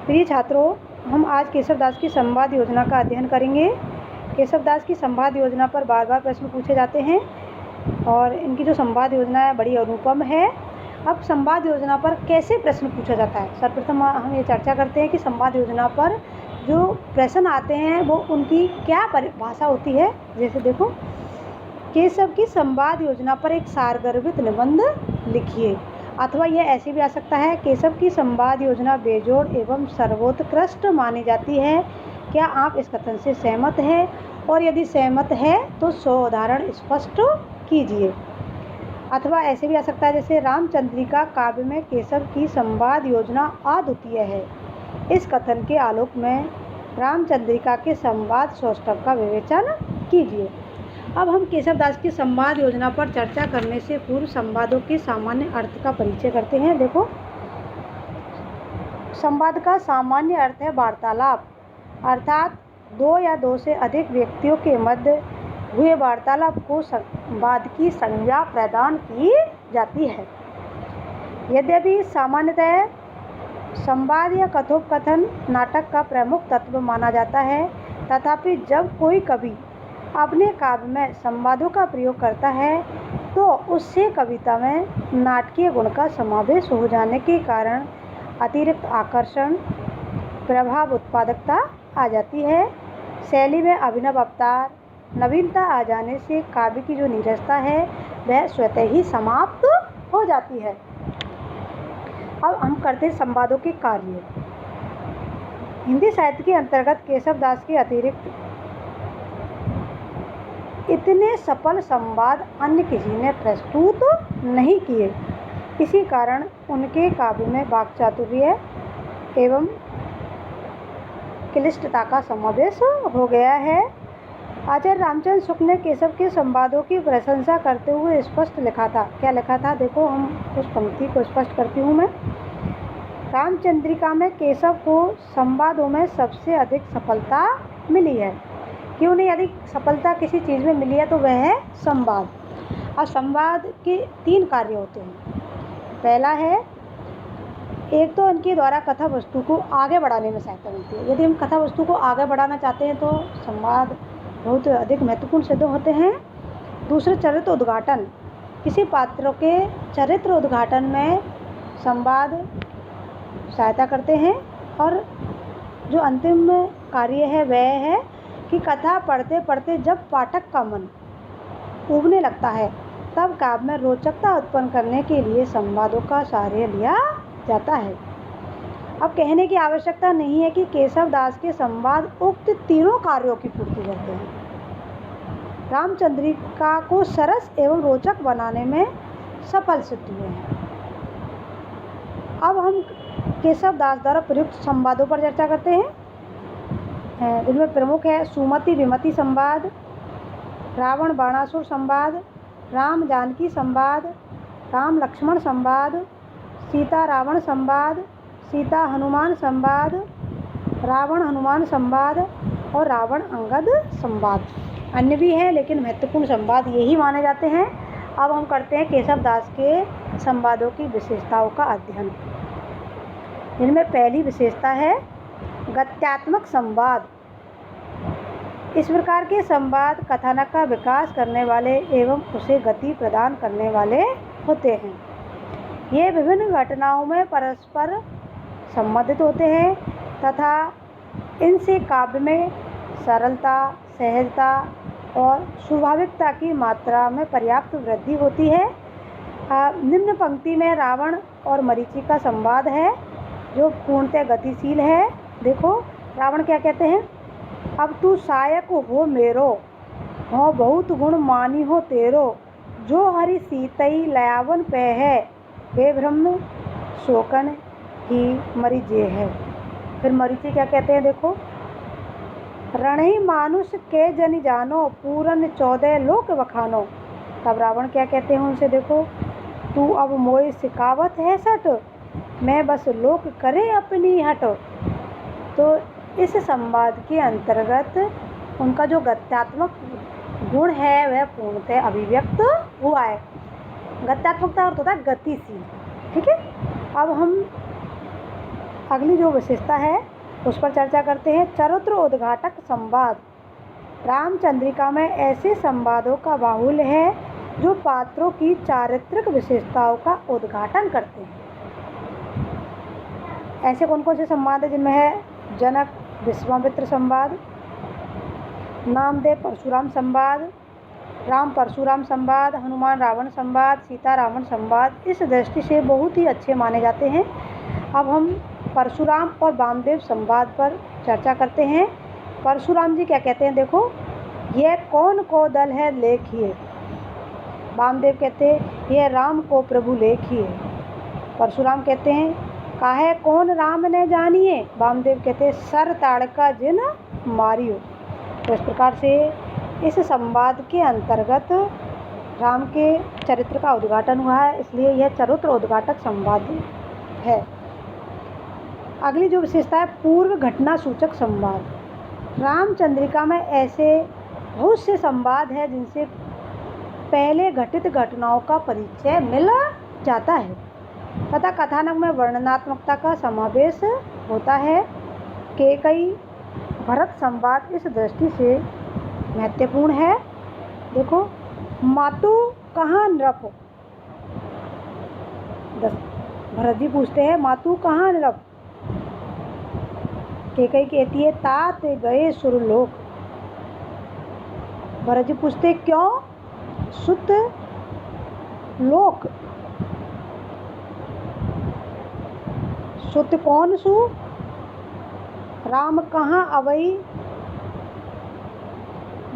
प्रिय छात्रों, हम आज केशवदास की संवाद योजना का अध्ययन करेंगे। केशवदास की संवाद योजना पर बार बार प्रश्न पूछे जाते हैं और इनकी जो संवाद योजना है बड़ी अनुपम है। अब संवाद योजना पर कैसे प्रश्न पूछा जाता है, सर्वप्रथम हम ये चर्चा करते हैं कि संवाद योजना पर जो प्रश्न आते हैं वो उनकी क्या परिभाषा होती है। जैसे देखो, केशव की संवाद योजना पर एक सारगर्भित निबंध लिखिए, अथवा यह ऐसे भी आ सकता है, केशव की संवाद योजना बेजोड़ एवं सर्वोत्कृष्ट मानी जाती है। क्या आप इस कथन से सहमत हैं, और यदि सहमत है तो 100 उदाहरण स्पष्ट कीजिए। अथवा ऐसे भी आ सकता है, जैसे रामचंद्रिका काव्य में केशव की संवाद योजना अद्वितीय है। इस कथन के आलोक में रामचंद्रिका के संवाद सौष्ठव का विवेचन कीजिए। अब हम केशवदास की संवाद योजना पर चर्चा करने से पूर्व संवादों के सामान्य अर्थ का परिचय करते हैं। देखो, संवाद का सामान्य अर्थ है वार्तालाप, अर्थात 2 या 2 से अधिक व्यक्तियों के मध्य हुए वार्तालाप को संवाद की संज्ञा प्रदान की जाती है। यद्यपि सामान्यतः संवाद या कथोपकथन नाटक का प्रमुख तत्व माना जाता है, तथापि जब कोई कवि अपने काव्य में संवादों का प्रयोग करता है तो उससे कविता में नाटकीय गुण का समावेश हो जाने के कारण अतिरिक्त आकर्षण, प्रभाव, उत्पादकता आ जाती है। शैली में अभिनव अवतार, नवीनता आ जाने से काव्य की जो नीरसता है वह स्वतः ही समाप्त हो जाती है। अब हम करते हैं संवादों के कार्य। हिंदी साहित्य के अंतर्गत केशवदास के अतिरिक्त इतने सफल संवाद अन्य किसी ने प्रस्तुत नहीं किए। इसी कारण उनके काव्य में वाक्चातुर्य एवं क्लिष्टता का समावेश हो गया है। आचार्य रामचंद्र शुक्ल ने केशव के संवादों की प्रशंसा करते हुए स्पष्ट लिखा था। क्या लिखा था? देखो, हम उस पंक्ति को स्पष्ट करती हूँ मैं। रामचंद्रिका में केशव को संवादों में सबसे अधिक सफलता मिली है। क्यों नहीं अधिक सफलता किसी चीज़ में मिली है तो वह है संवाद। और संवाद के 3 कार्य होते हैं। पहला है, एक तो इनके द्वारा कथा वस्तु को आगे बढ़ाने में सहायता मिलती है। यदि हम कथा वस्तु को आगे बढ़ाना चाहते हैं तो संवाद बहुत अधिक महत्वपूर्ण सिद्ध होते हैं। दूसरे, चरित्र उद्घाटन, किसी पात्र के चरित्र उद्घाटन में संवाद सहायता करते हैं। और जो अंतिम कार्य है वह है कि कथा पढ़ते पढ़ते जब पाठक का मन उबने लगता है तब काव्य में रोचकता उत्पन्न करने के लिए संवादों का सहारा लिया जाता है। अब कहने की आवश्यकता नहीं है कि केशवदास के संवाद उक्त तीनों कार्यों की पूर्ति करते हैं। रामचंद्रिका को सरस एवं रोचक बनाने में सफल सिद्ध हुए हैं। अब हम केशवदास द्वारा प्रयुक्त संवादों पर चर्चा करते हैं। इनमें प्रमुख है सुमति विमति संवाद, रावण बाणासुर संवाद, राम जानकी संवाद, राम लक्ष्मण संवाद, सीता रावण संवाद, सीता हनुमान संवाद, रावण हनुमान संवाद और रावण अंगद संवाद। अन्य भी हैं लेकिन महत्वपूर्ण संवाद यही माने जाते हैं। अब हम करते हैं केशवदास के संवादों की विशेषताओं का अध्ययन। इनमें पहली विशेषता है गत्यात्मक संवाद। इस प्रकार के संवाद कथानक का विकास करने वाले एवं उसे गति प्रदान करने वाले होते हैं। ये विभिन्न घटनाओं में परस्पर संबंधित होते हैं तथा इनसे काव्य में सरलता, सहजता और स्वाभाविकता की मात्रा में पर्याप्त वृद्धि होती है। निम्न पंक्ति में रावण और मरीचि का संवाद है जो पूर्णतः गतिशील है। देखो, रावण क्या कहते हैं? अब तू सायक हो मेरो, हो बहुत गुण मानी हो तेरो, जो हरि सीतई लयावन पे है, वे ब्रह्म शोकन ही मरीजे है। फिर मरीचि क्या कहते हैं? देखो, रणहि मानुष के जनि जानो, पूरन 14 लोक वखानो। तब रावण क्या कहते हैं उनसे? देखो, तू अब मोय सिकावत है सट, मैं बस लोक करे अपनी हट। तो इस संवाद के अंतर्गत उनका जो गत्यात्मक गुण है वह पूर्णतः अभिव्यक्त हुआ है। गत्यात्मकता अर्थ होता है गतिशील। ठीक है। अब हम अगली जो विशेषता है उस पर चर्चा करते हैं। चरित्र उद्घाटक संवाद। रामचंद्रिका में ऐसे संवादों का बाहुल्य है जो पात्रों की चारित्रिक विशेषताओं का उद्घाटन करते हैं। ऐसे कौन कौन से संवाद हैं जिनमें है जनक विश्वामित्र संवाद, नामदेव परशुराम संवाद, राम परशुराम संवाद, हनुमान रावण संवाद, सीता रावण संवाद। इस दृष्टि से बहुत ही अच्छे माने जाते हैं। अब हम परशुराम और वामदेव संवाद पर चर्चा करते हैं। परशुराम जी क्या कहते हैं, देखो, यह कौन को दल है लेखिए। वामदेव कहते हैं यह राम को प्रभु लेखिए। परशुराम कहते हैं काहे कौन राम ने जानिए। वामदेव कहते हैं सर ताड़का जिन मारियो। तो इस प्रकार से इस संवाद के अंतर्गत राम के चरित्र का उद्घाटन हुआ है, इसलिए यह चरित्र उद्घाटक संवाद है। अगली जो विशेषता है पूर्व घटना सूचक संवाद। रामचंद्रिका में ऐसे बहुत से संवाद हैं जिनसे पहले घटित घटनाओं का परिचय मिल जाता है तथा कथानक में वर्णनात्मकता का समावेश होता है। कैकेयी भरत संवाद इस दृष्टि से महत्वपूर्ण है। देखो, मातु कहाँ नृप। भरत जी पूछते हैं मातु कहाँ नृप। कैकेयी कहती है तात गए सुरलोक। भरत जी पूछते क्यों। सुत लोक। सुत कौन सु। राम कहाँ अवई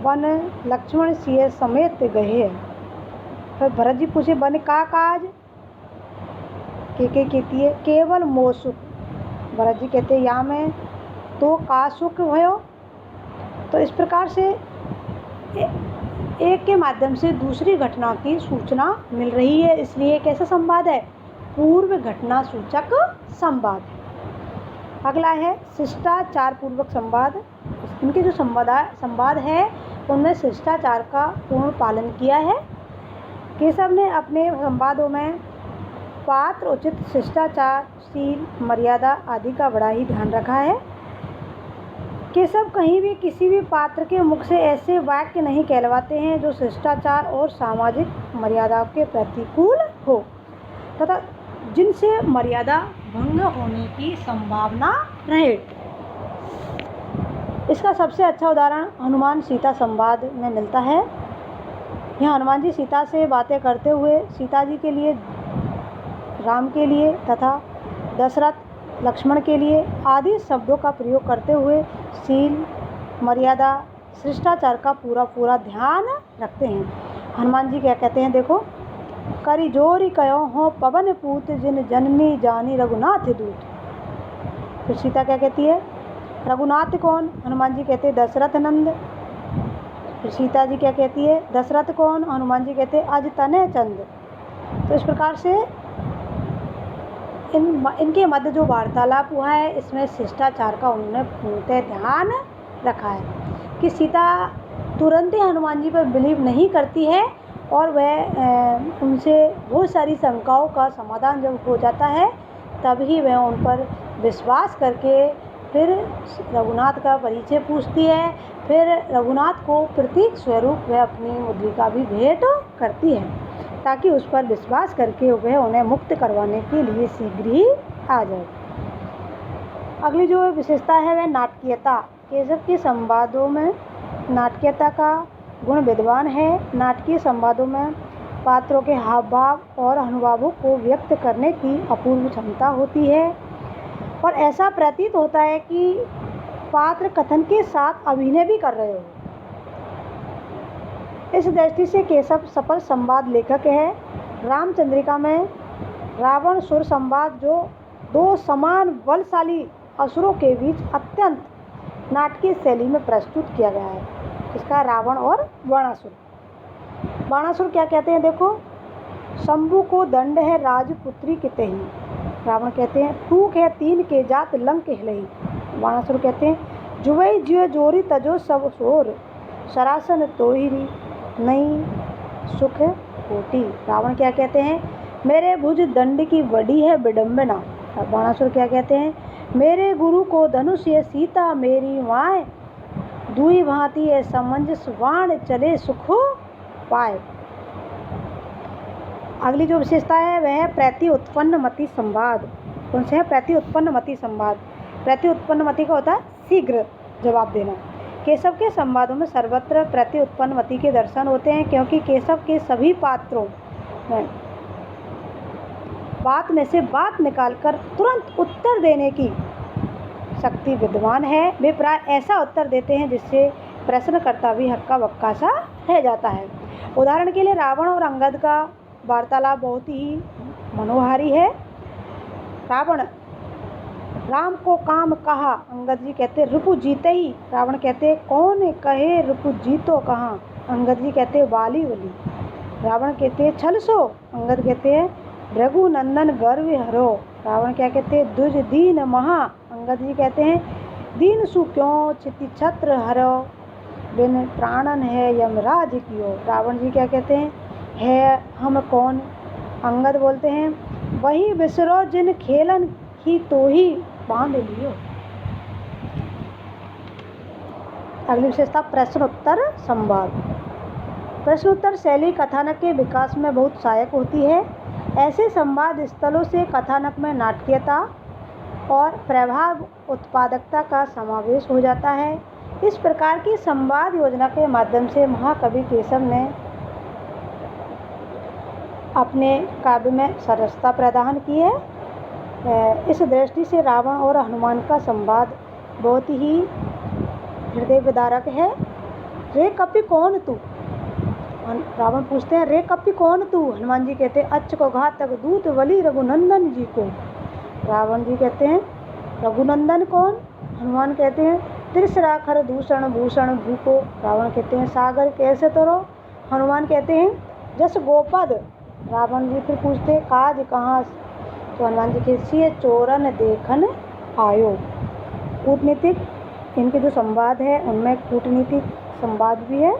वन लक्ष्मण सिय समेत गए। फिर भरत जी पूछे वन का काज। कैकेयी कहती है केवल मोसुख। भरत जी कहते या में तो का सुख भयो। तो इस प्रकार से एक के माध्यम से दूसरी घटना की सूचना मिल रही है, इसलिए कैसा संवाद है, पूर्व घटना सूचक संवाद। अगला है शिष्टाचार पूर्वक संवाद। इनके जो संवाद है उनमें शिष्टाचार का पूर्ण पालन किया है। केशव ने अपने संवादों में पात्र उचित शिष्टाचार, शील, मर्यादा आदि का बड़ा ही ध्यान रखा है। केशव कहीं भी किसी भी पात्र के मुख से ऐसे वाक्य नहीं कहलवाते हैं जो शिष्टाचार और सामाजिक मर्यादाओं के प्रतिकूल हो तथा जिनसे मर्यादा भंग होने की संभावना रहे। इसका सबसे अच्छा उदाहरण हनुमान सीता संवाद में मिलता है। यहाँ हनुमान जी सीता से बातें करते हुए सीता जी के लिए, राम के लिए तथा दशरथ लक्ष्मण के लिए आदि शब्दों का प्रयोग करते हुए शील, मर्यादा, शिष्टाचार का पूरा ध्यान रखते हैं। हनुमान जी क्या कहते हैं, देखो, करी जोरी कयो हो पवन पूत जिन जननी जानी रघुनाथ दूत। फिर सीता क्या कहती है, रघुनाथ कौन। हनुमान जी कहते हैं दशरथ नंद। फिर सीता जी क्या कहती है, दशरथ कौन। हनुमान जी कहते हैं अज तने चंद। तो इस प्रकार से इनके मध्य जो वार्तालाप हुआ है इसमें शिष्टाचार का उन्होंने पूर्णतः ध्यान रखा है कि सीता तुरंत ही हनुमान जी पर बिलीव नहीं करती है और वह उनसे बहुत सारी शंकाओं का समाधान जब हो जाता है तभी वह उन पर विश्वास करके फिर रघुनाथ का परिचय पूछती है। फिर रघुनाथ को प्रतीक स्वरूप वह अपनी मुद्रिका भी भेंट करती है ताकि उस पर विश्वास करके वह उन्हें मुक्त करवाने के लिए शीघ्र ही आ जाए। अगली जो विशेषता है वह नाटकीयता। केशव के संवादों में नाटकीयता का गुण विद्वान है। नाटकीय संवादों में पात्रों के हाव भाव और अनुभावों को व्यक्त करने की अपूर्व क्षमता होती है और ऐसा प्रतीत होता है कि पात्र कथन के साथ अभिनय भी कर रहे हो। इस दृष्टि से केशव सफल संवाद लेखक है। रामचंद्रिका में रावण सुर संवाद जो दो समान बलशाली असुरों के बीच अत्यंत नाटकीय शैली में प्रस्तुत किया गया है। इसका रावण और बाणासुर। बाणासुर क्या कहते हैं, देखो, शंभु को दंड है राजपुत्री कितहि। रावण कहते हैं टूक है तीन के जात लंक हिलही। बाणासुर कहते हैं जुवई जियो जोरी तजो सब सोर सरासन तोहिरी नहीं सुख कोटि। रावण क्या कहते हैं, मेरे भुज दंड की बड़ी है विडम्बना। बाणासुर क्या कहते हैं, मेरे गुरु को धनुष ये सीता मेरी माए, दुई भांति है समंजस वाण चले सुख पाए। अगली जो विशेषता है वह है प्रति उत्पन्न मति संवाद। कौन से है? प्रति उत्पन्न मति संवाद। प्रति उत्पन्न मति का होता है शीघ्र जवाब देना। केशव के संवादों में सर्वत्र प्रति उत्पन्न मति के दर्शन होते हैं, क्योंकि केशव के सभी पात्रों में बात में से बात निकालकर तुरंत उत्तर देने की शक्ति विद्वान है। वे प्राय ऐसा उत्तर देते हैं जिससे प्रश्नकर्ता भी हक्का बक्का सा रह जाता है। उदाहरण के लिए रावण और अंगद का वार्तालाप बहुत ही मनोहारी है। रावण राम को काम कहा, अंगद जी कहते रिपु जीते ही। रावण कहते कौन कहे रिपु जीतो कहाँ, अंगद जी कहते वाली वली। रावण कहते छल सो, अंगद कहते हैं रघुनंदन गर्व हरो। रावण क्या कहते दुज दीन महा, अंगद जी कहते हैं दीन सु क्यों चिति छत्र हरो, बिन प्राणन है यमराज कियो। रावण जी क्या कहते हैं है हम कौन, अंगद बोलते हैं वही बिसरो जिन खेलन ही तो ही बांध लियो। अगली विशेषता प्रश्नोत्तर संवाद। प्रश्नोत्तर शैली कथानक के विकास में बहुत सहायक होती है। ऐसे संवाद स्थलों से कथानक में नाटकीयता और प्रभाव उत्पादकता का समावेश हो जाता है। इस प्रकार की संवाद योजना के माध्यम से महाकवि केशव ने अपने काव्य में सरसता प्रदान की है। इस दृष्टि से रावण और हनुमान का संवाद बहुत ही हृदय विदारक है। रे कपि कौन तू, रावण पूछते हैं रे कपि कौन तू, हनुमान जी कहते हैं अच्छ को घातक दूत बलि रघुनंदन जी को। रावण जी कहते हैं रघुनंदन कौन, हनुमान कहते हैं त्रिशराखर दूषण भूषण भूको। रावण कहते हैं सागर कैसे तरो, हनुमान कहते हैं जस गोपद। रावण जी फिर पूछते काज कहाँ, तो हनुमान जी कहते चोरन देखन आयो। कूटनीतिक इनके जो संवाद है उनमें कूटनीतिक संवाद भी है।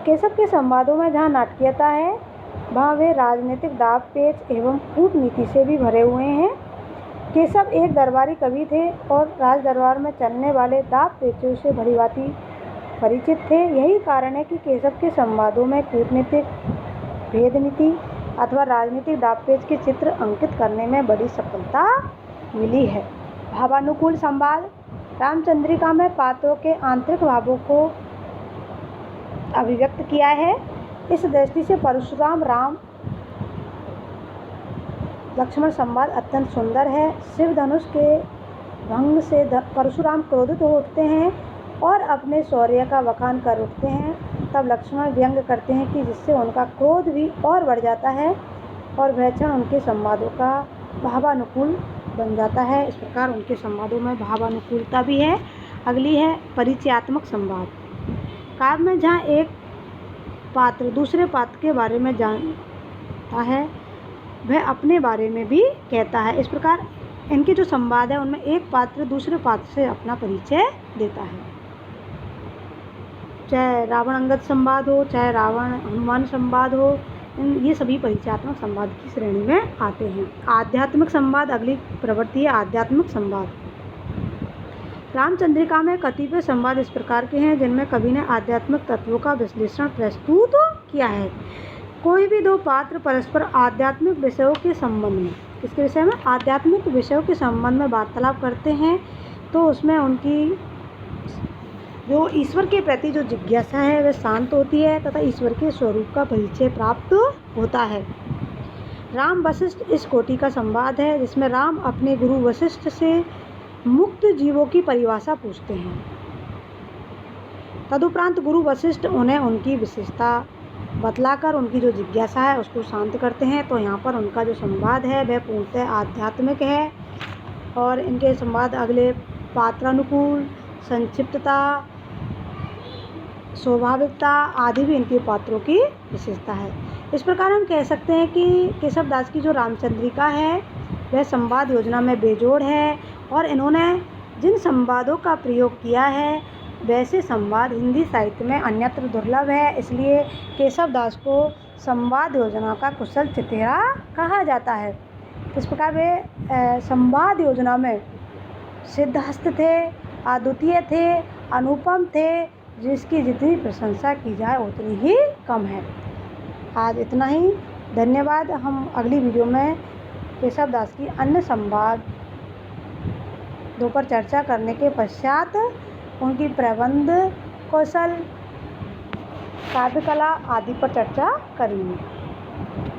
केशव के संवादों में जहाँ नाटकीयता है वहाँ वे राजनीतिक दाव पेच एवं कूटनीति से भी भरे हुए हैं। केशव एक दरबारी कवि थे और राज दरबार में चलने वाले दाव पेचों से भलीभांति परिचित थे। यही कारण है कि केशव के संवादों में कूटनीतिक भेद नीति अथवा राजनीतिक दावपेच के चित्र अंकित करने में बड़ी सफलता मिली है। भावानुकूल संवाद। रामचंद्रिका में पात्रों के आंतरिक भावों को अभिव्यक्त किया है। इस दृष्टि से परशुराम राम लक्ष्मण संवाद अत्यंत सुंदर है। शिव धनुष के भंग से परशुराम क्रोधित हो उठते हैं और अपने शौर्य का बखान कर उठते हैं। तब लक्ष्मण व्यंग करते हैं कि जिससे उनका क्रोध भी और बढ़ जाता है और वह क्षण उनके संवादों का भावानुकूल बन जाता है। इस प्रकार उनके संवादों में भावानुकूलता भी है। अगली है परिचयात्मक संवाद। काव्य में जहाँ एक पात्र दूसरे पात्र के बारे में जानता है वह अपने बारे में भी कहता है। इस प्रकार इनके जो संवाद है उनमें एक पात्र दूसरे पात्र से अपना परिचय देता है। चाहे रावण अंगद संवाद हो, चाहे रावण हनुमान संवाद हो, ये सभी परिचयात्मक संवाद की श्रेणी में आते हैं। आध्यात्मिक संवाद अगली प्रवृत्ति है आध्यात्मिक संवाद। रामचंद्रिका में कतिपय संवाद इस प्रकार के हैं जिनमें कवि ने आध्यात्मिक तत्वों का विश्लेषण प्रस्तुत किया है। कोई भी दो पात्र परस्पर आध्यात्मिक विषयों के संबंध में, किसके विषय में, आध्यात्मिक विषयों के संबंध में वार्तालाप करते हैं तो उसमें उनकी जो ईश्वर के प्रति जो जिज्ञासा है वह शांत होती है तथा ईश्वर के स्वरूप का परिचय प्राप्त होता है। राम वशिष्ठ इस कोटि का संवाद है जिसमें राम अपने गुरु वशिष्ठ से मुक्त जीवों की परिभाषा पूछते हैं। तदुपरांत गुरु वशिष्ठ उन्हें उनकी विशेषता बतलाकर उनकी जो जिज्ञासा है उसको शांत करते हैं। तो यहाँ पर उनका जो संवाद है वह पूर्णतः आध्यात्मिक है। और इनके संवाद अगले पात्रानुकूल, संक्षिप्तता, स्वाभाविकता आदि भी इनके पात्रों की विशेषता है। इस प्रकार हम कह सकते हैं कि केशव दास की जो रामचंद्रिका है वह संवाद योजना में बेजोड़ है और इन्होंने जिन संवादों का प्रयोग किया है वैसे संवाद हिंदी साहित्य में अन्यत्र दुर्लभ है। इसलिए केशव दास को संवाद योजना का कुशल चितेरा कहा जाता है। इस प्रकार वे संवाद योजना में सिद्धहस्त थे, अद्वितीय थे, अनुपम थे, जिसकी जितनी प्रशंसा की जाए उतनी ही कम है। आज इतना ही। धन्यवाद। हम अगली वीडियो में केशव दास की अन्य संवादों पर चर्चा करने के पश्चात उनकी प्रबंध कौशल, काव्य कला आदि पर चर्चा करेंगे।